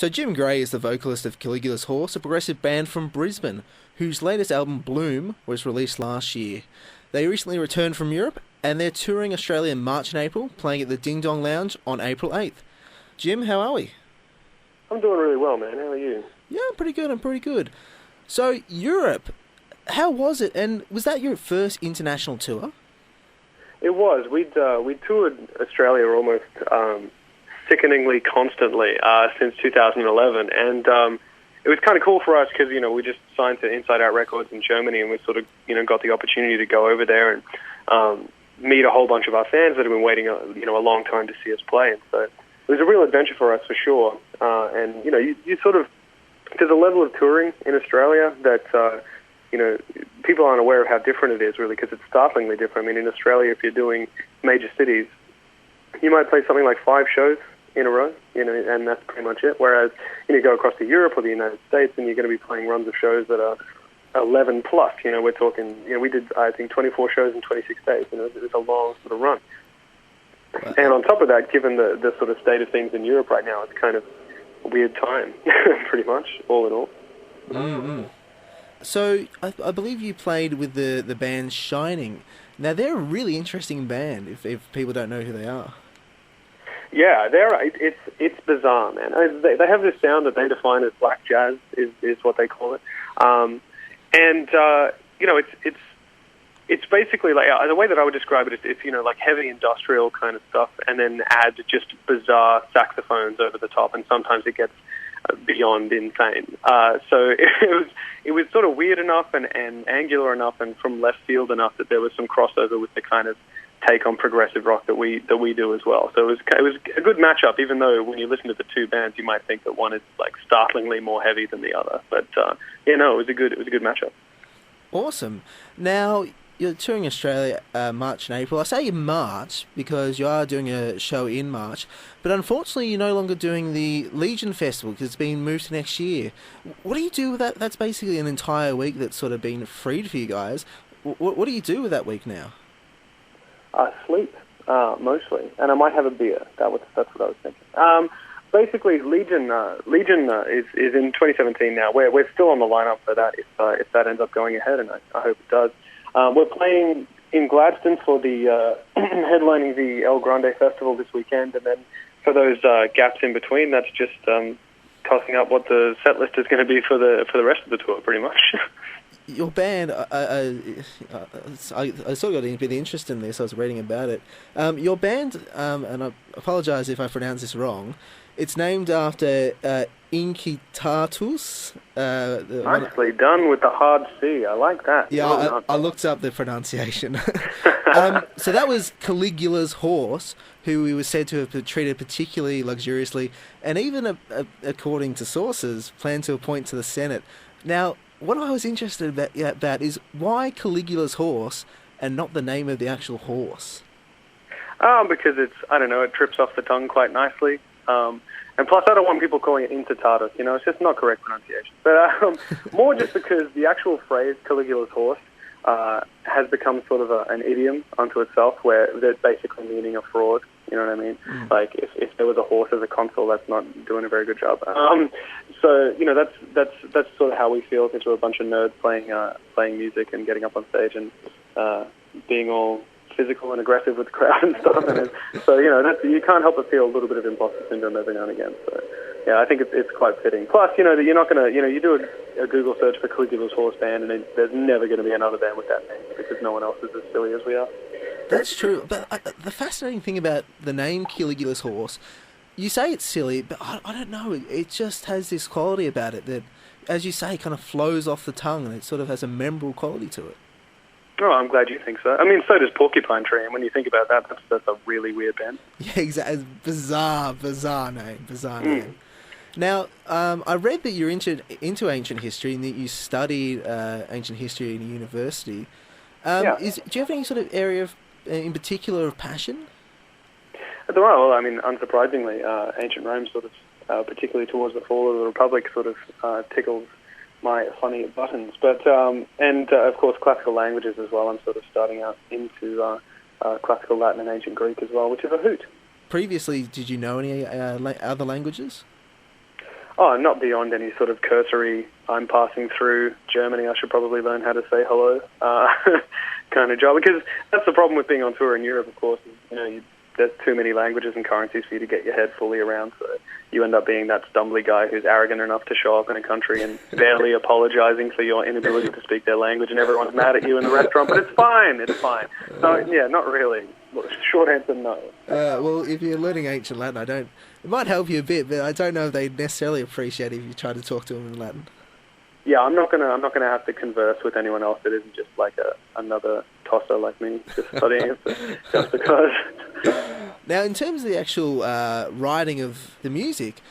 So Jim Gray is the vocalist of Caligula's Horse, a progressive band from Brisbane, whose latest album, Bloom, was released last year. They recently returned from Europe, and they're touring Australia in March and April, playing at the Ding Dong Lounge on April 8th. Jim, how are we? I'm doing really well, man. How are you? Yeah, I'm pretty good. So, Europe, how was it, and was that your first international tour? It was. We toured Australia almost sickeningly constantly since 2011, and it was kind of cool for us because we just signed to Inside Out Records in Germany, and we sort of got the opportunity to go over there and meet a whole bunch of our fans that have been waiting a long time to see us play. And so it was a real adventure for us for sure. And you sort of, there's a level of touring in Australia that people aren't aware of how different it is, really, because it's startlingly different. I mean, in Australia, if you're doing major cities, you might play something like 5 shows in a row, and that's pretty much it. Whereas, you go across to Europe or the United States, and you're going to be playing runs of shows that are 11 plus. We're talking, we did, I think, 24 shows in 26 days. It was a long sort of run. Wow. And on top of that, given the sort of state of things in Europe right now, it's kind of a weird time, pretty much, all in all. Mm-hmm. So, I believe you played with the band Shining. Now, they're a really interesting band, if people don't know who they are. Yeah, it's bizarre, man. They have this sound that they define as black jazz, is what they call it. It's basically like, the way that I would describe it is it's like heavy industrial kind of stuff, and then add just bizarre saxophones over the top, and sometimes it gets beyond insane. So it was sort of weird enough and angular enough and from left field enough that there was some crossover with the kind of take on progressive rock that we do as well. So it was a good matchup, even though when you listen to the two bands, you might think that one is like startlingly more heavy than the other. But it was a good matchup. Awesome. Now, you're touring Australia March and April. I say March because you are doing a show in March, but unfortunately you're no longer doing the Legion Festival because it's been moved to next year. What do you do with that? That's basically an entire week that's sort of been freed for you guys. What do you do with that week now? Sleep, mostly, and I might have a beer. That's what I was thinking. Basically, Legion is in 2017 now. We're still on the lineup for that if that ends up going ahead, and I hope it does. We're playing in Gladstone for the headlining the El Grande Festival this weekend, and then for those gaps in between, that's just tossing up what the set list is going to be for the rest of the tour, pretty much. Your band, I sort of got a bit of interest in this. I was reading about it. Your band, and I apologise if I pronounce this wrong, it's named after Inkitatus. Nicely done with the hard C. I like that. Yeah, I looked up the pronunciation. So that was Caligula's horse, who he was said to have treated particularly luxuriously, and even, according to sources, planned to appoint to the Senate. Now, what I was interested about is why Caligula's horse and not the name of the actual horse? Because it trips off the tongue quite nicely. And plus, I don't want people calling it Intitatus, it's just not correct pronunciation. But more just because the actual phrase Caligula's horse has become sort of an idiom unto itself, where they're basically meaning a fraud. You know what I mean? Like if there was a horse as a consul, that's not doing a very good job. So that's sort of how we feel, because we're a bunch of nerds playing music and getting up on stage and being all physical and aggressive with the crowd and stuff. So you can't help but feel a little bit of imposter syndrome every now and again. So yeah, I think it's quite fitting. Plus, that you're not gonna, you do a Google search for Caligula's Horse band, and there's never going to be another band with that name because no one else is as silly as we are. That's true, but the fascinating thing about the name Caligula's Horse, you say it's silly, but I don't know, it just has this quality about it that, as you say, kind of flows off the tongue, and it sort of has a memorable quality to it. Oh, I'm glad you think so. I mean, so does Porcupine Tree, and when you think about that, that's a really weird band. Yeah, exactly. Bizarre name. Now, I read that you're into ancient history and that you studied ancient history in a university. Do you have any sort of area in particular of passion? There are. Well, I mean, unsurprisingly, ancient Rome sort of, particularly towards the fall of the Republic, sort of tickles my funny buttons. But of course, classical languages as well. I'm sort of starting out into classical Latin and ancient Greek as well, which is a hoot. Previously, did you know any other languages? Oh, not beyond any sort of cursory, I'm passing through Germany, I should probably learn how to say hello kind of job. Because that's the problem with being on tour in Europe, of course. There's too many languages and currencies for you to get your head fully around. So you end up being that stumbly guy who's arrogant enough to show up in a country and barely apologizing for your inability to speak their language, and everyone's mad at you in the restaurant. But it's fine. So, yeah, not really. Short answer, no. Well, if you're learning ancient Latin, it might help you a bit, but I don't know if they necessarily appreciate it if you try to talk to them in Latin. Yeah, I'm not gonna have to converse with anyone else that isn't just like another tosser like me, just studying it just because. Now, in terms of the actual writing of the music,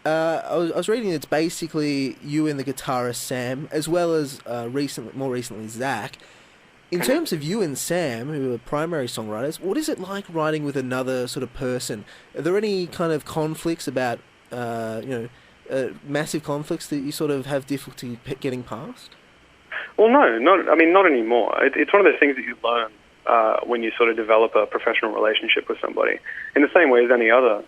I was reading it's basically you and the guitarist Sam, as well as more recently Zach. In terms of you and Sam, who are primary songwriters, what is it like writing with another sort of person? Are there any kind of conflicts about, massive conflicts that you sort of have difficulty getting past? Well, no, not anymore. It's one of those things that you learn when you sort of develop a professional relationship with somebody, in the same way as any other,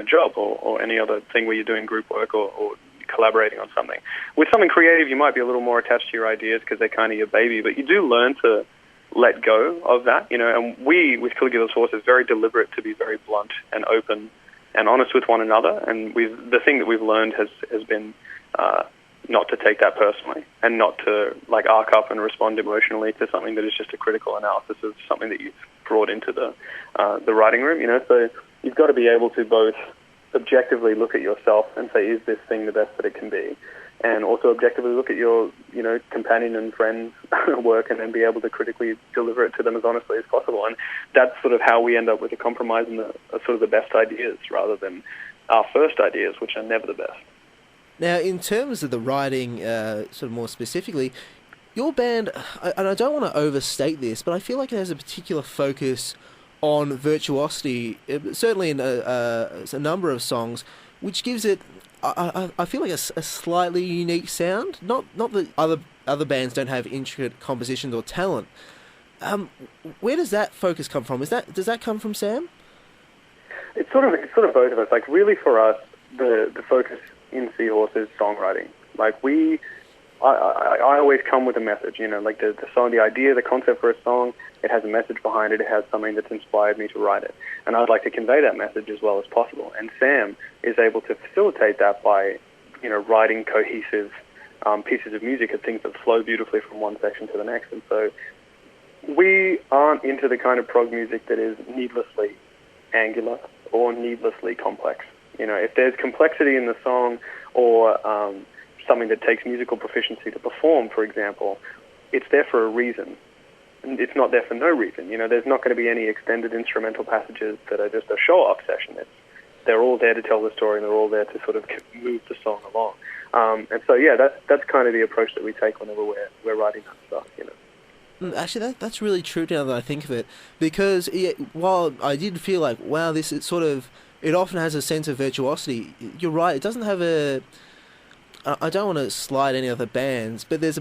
job or any other thing where you're doing group work or collaborating on something. With something creative, you might be a little more attached to your ideas because they're kind of your baby, but you do learn to let go of that, and we, with Caligula's Horse, is very deliberate to be very blunt and open and honest with one another, and the thing that we've learned has been not to take that personally and not to arc up and respond emotionally to something that is just a critical analysis of something that you've brought into the writing room, so you've got to be able to both objectively look at yourself and say, is this thing the best that it can be? And also objectively look at your, companion and friends' work and then be able to critically deliver it to them as honestly as possible. And that's sort of how we end up with a compromise and sort of the best ideas rather than our first ideas, which are never the best. Now, in terms of the writing, sort of more specifically, your band, and I don't want to overstate this, but I feel like it has a particular focus on virtuosity, certainly in a number of songs, which gives it, I feel like a slightly unique sound. Not that other bands don't have intricate compositions or talent. Where does that focus come from? Does that come from Sam? It's sort of both of us. Really for us, the focus in Seahorse is songwriting. I always come with a message, the song, the idea, the concept for a song, it has a message behind it, it has something that's inspired me to write it. And I'd like to convey that message as well as possible. And Sam is able to facilitate that by, writing cohesive pieces of music and things that flow beautifully from one section to the next. And so we aren't into the kind of prog music that is needlessly angular or needlessly complex. If there's complexity in the song or something that takes musical proficiency to perform, for example, it's there for a reason. It's not there for no reason. There's not going to be any extended instrumental passages that are just a show-off session. They're all there to tell the story, and they're all there to sort of move the song along. And so, yeah, that's kind of the approach that we take whenever we're writing that stuff. Actually, that's really true now that I think of it, because while I did feel like, wow, this is sort of, it often has a sense of virtuosity. You're right, it doesn't have a... I don't want to slide any other bands, but there's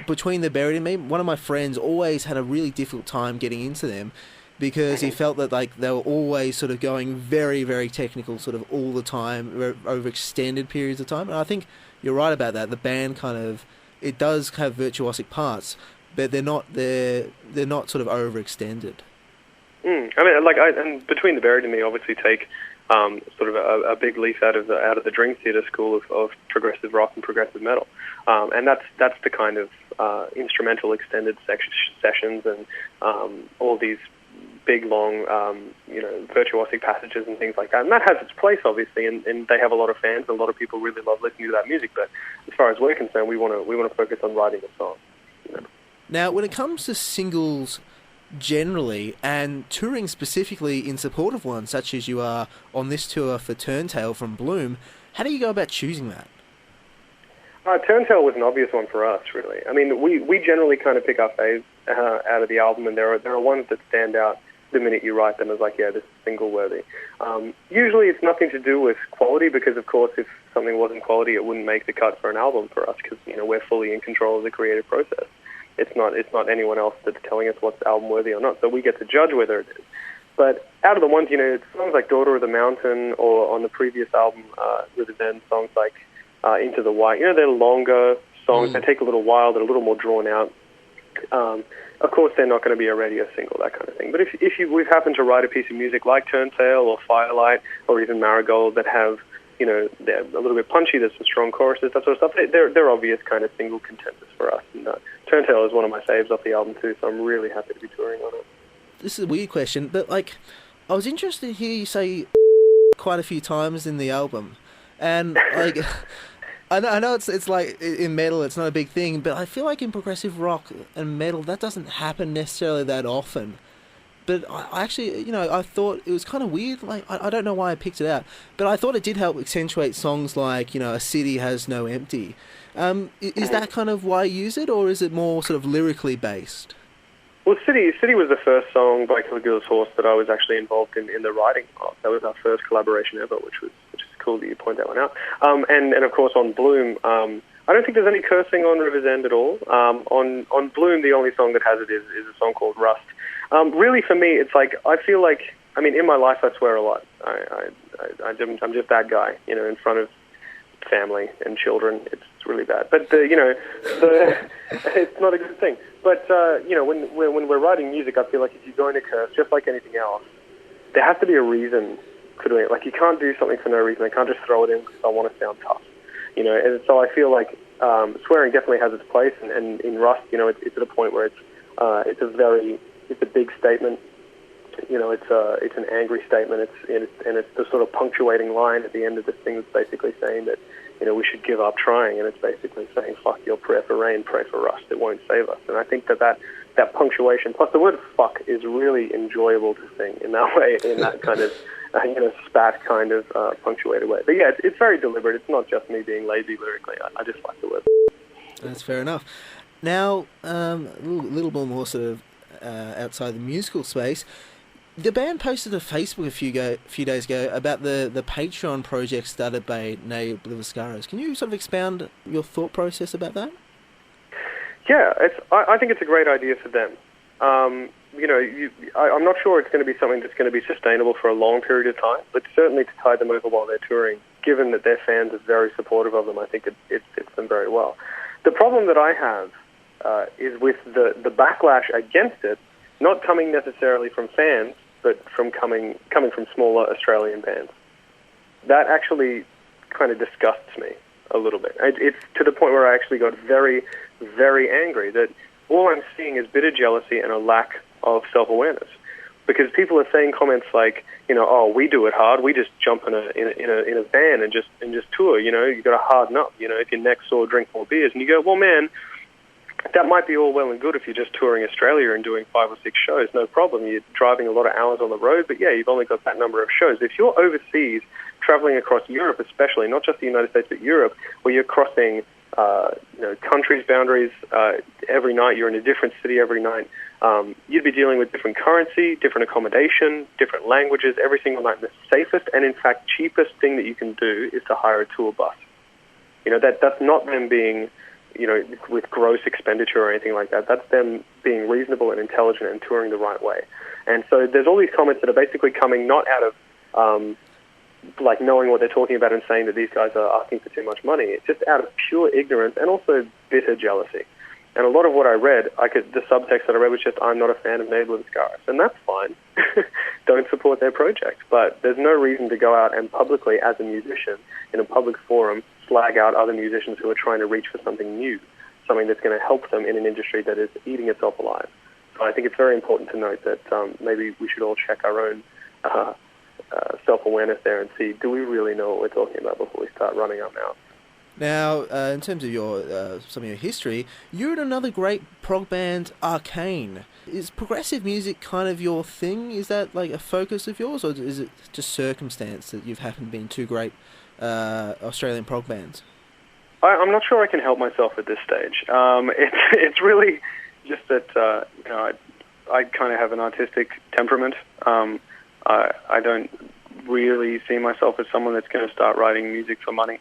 Between the Buried and Me, one of my friends always had a really difficult time getting into them because he felt that they were always sort of going very, very technical sort of all the time over extended periods of time. And I think you're right about that. The band it does have virtuosic parts, but they're not sort of overextended. And Between the Buried and Me obviously take sort of a big leaf out of the Dream Theater school of progressive rock and progressive metal, and that's the kind of instrumental extended sessions and all these big long virtuosic passages and things like that. And that has its place obviously, and they have a lot of fans. A lot of people really love listening to that music. But as far as we're concerned, we want to focus on writing a song. Now, when it comes to singles generally, and touring specifically in support of one, such as you are on this tour for Turntail from Bloom, how do you go about choosing that? Turntail was an obvious one for us, really. We generally kind of pick our faves out of the album, and there are ones that stand out the minute you write them as this is single-worthy. Usually it's nothing to do with quality, because, of course, if something wasn't quality, it wouldn't make the cut for an album for us, because, we're fully in control of the creative process. It's not anyone else that's telling us what's album worthy or not, so we get to judge whether it is. But out of the ones, songs like Daughter of the Mountain, or on the previous album, River's End, songs like Into the White, they're longer songs. They take a little while. They're a little more drawn out. Of course, they're not going to be a radio single, that kind of thing. But if we've happened to write a piece of music like Turntail or Firelight or even Marigold that have, they're a little bit punchy, there's some strong choruses, that sort of stuff, they're obvious kind of single contenders for us. And Turntail is one of my faves off the album too, so I'm really happy to be touring on it. This is a weird question, but I was interested to hear you say quite a few times in the album. And I know it's like in metal, it's not a big thing, but I feel like in progressive rock and metal, that doesn't happen necessarily that often. But I actually, I thought it was kind of weird. I don't know why I picked it out, but I thought it did help accentuate songs like, A City Has No Empty. Is that kind of why you use it, or is it more sort of lyrically based? Well, City was the first song by Caligula's Horse that I was actually involved in the writing of. That was our first collaboration ever, which is cool that you point that one out. And of course on Bloom, I don't think there's any cursing on River's End at all. On Bloom, the only song that has it is a song called Rust. Really, for me, it's like, I feel like, in my life I swear a lot. I'm just that guy, in front of family and children. It's really bad. But, it's not a good thing. But, when we're writing music, I feel like if you're going to curse, just like anything else, there has to be a reason for doing it. Like, you can't do something for no reason. I can't just throw it in because I want to sound tough. And so I feel like swearing definitely has its place, and in Rust, it's at a point where it's a big statement. It's an angry statement. It's the sort of punctuating line at the end of this thing that's basically saying that, we should give up trying, and it's basically saying, fuck your prayer for rain, pray for rust, it won't save us. And I think that punctuation, plus the word fuck, is really enjoyable to sing in that way, in that kind of, spat kind of punctuated way. But yeah, it's very deliberate. It's not just me being lazy lyrically. I just like the word. That's fair enough. Now, a little bit more sort of outside the musical space, the band posted a Facebook a few days ago about the Patreon project started by Ne Blivascaros. Can you sort of expound your thought process about that? Yeah, I think it's a great idea for them. I'm not sure it's going to be something that's going to be sustainable for a long period of time, but certainly to tide them over while they're touring, given that their fans are very supportive of them, I think it fits them very well. The problem that I have is with the backlash against it, not coming necessarily from fans, but from coming from smaller Australian bands. That actually kind of disgusts me a little bit. It's to the point where I actually got very, very angry that all I'm seeing is bitter jealousy and a lack of self-awareness. Because people are saying comments like, oh, we do it hard. We just jump in a van and just tour. You got to harden up. If your neck's sore, drink more beers. And you go, well, man, that might be all well and good if you're just touring Australia and doing 5 or 6 shows. No problem. You're driving a lot of hours on the road, but yeah, you've only got that number of shows. If you're overseas, traveling across Europe, especially not just the United States but Europe, where you're crossing countries' boundaries every night, you're in a different city every night. You'd be dealing with different currency, different accommodation, different languages every single night. And the safest and, in fact, cheapest thing that you can do is to hire a tour bus. That's not them being, with gross expenditure or anything like that. That's them being reasonable and intelligent and touring the right way. And so there's all these comments that are basically coming not out of knowing what they're talking about and saying that these guys are asking for too much money. It's just out of pure ignorance and also bitter jealousy. And a lot of what I read, the subtext that I read was just, I'm not a fan of Ne Blivascaros. And that's fine. Don't support their project. But there's no reason to go out and publicly, as a musician, in a public forum, flag out other musicians who are trying to reach for something new, something that's going to help them in an industry that is eating itself alive. So I think it's very important to note that maybe we should all check our own self-awareness there and see, do we really know what we're talking about before we start running our mouths? Now, in terms of your some of your history, you're in another great prog band, Arcane. Is progressive music kind of your thing? Is that like a focus of yours, or is it just circumstance that you've happened to be in 2 great Australian prog bands? I'm not sure I can help myself at this stage. It's really just that I kind of have an artistic temperament. I don't really see myself as someone that's going to start writing music for money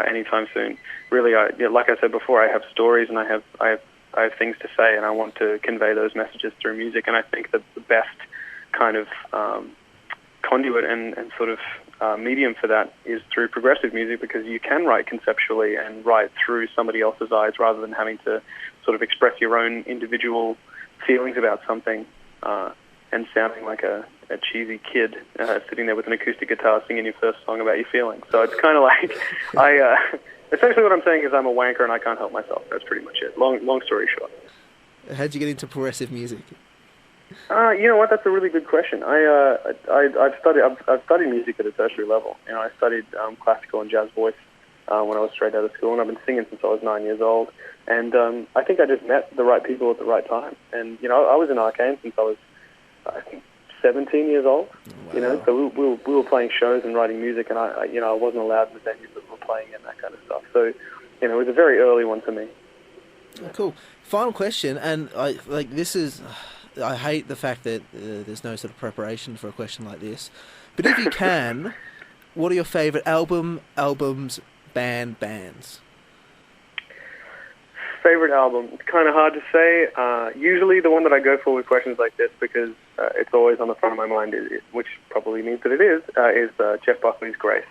anytime soon. Really, like I said before, I have stories and I have things to say, and I want to convey those messages through music. And I think that the best kind of conduit and sort of medium for that is through progressive music, because you can write conceptually and write through somebody else's eyes rather than having to sort of express your own individual feelings about something and sounding like a cheesy kid sitting there with an acoustic guitar singing your first song about your feelings. So it's kind of like essentially what I'm saying is I'm a wanker and I can't help myself. That's pretty much it. Long story short. How'd you get into progressive music? You know what? That's a really good question. I've studied music at a tertiary level. You know, I studied classical and jazz voice when I was straight out of school, and I've been singing since I was 9 years old. And I think I just met the right people at the right time. And you know, I was in Arcane since I was, I think, 17 years old. Wow. You know, so we were playing shows and writing music, and I wasn't allowed in the venues that we were playing in, that kind of stuff. So, you know, it was a very early one for me. Oh, cool. Final question, and I hate the fact that there's no sort of preparation for a question like this. But if you can, what are your favourite albums, bands? Favorite album? It's kind of hard to say. Usually the one that I go for with questions like this, because it's always on the front of my mind, which probably means that it is Jeff Buckley's Grace.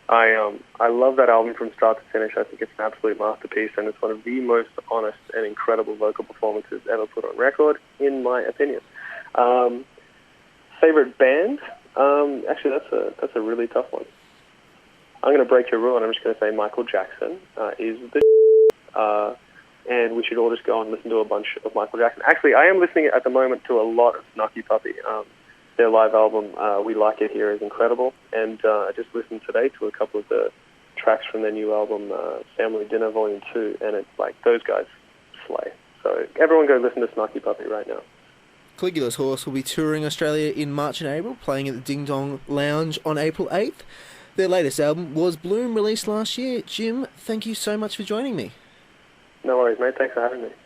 I love that album from start to finish. I think it's an absolute masterpiece, and it's one of the most honest and incredible vocal performances ever put on record, in my opinion. Favorite band? Actually, that's a really tough one. I'm going to break your rule, and I'm just going to say Michael Jackson is the and we should all just go and listen to a bunch of Michael Jackson. Actually, I am listening at the moment to a lot of Snarky Puppy. Their live album, We Like It Here, is incredible. And I just listened today to a couple of the tracks from their new album, Family Dinner Volume 2, and it's like, those guys slay. So everyone go listen to Snarky Puppy right now. Caligula's Horse will be touring Australia in March and April, playing at the Ding Dong Lounge on April 8th. Their latest album was Bloom, released last year. Jim, thank you so much for joining me. No worries, mate. Thanks for having me.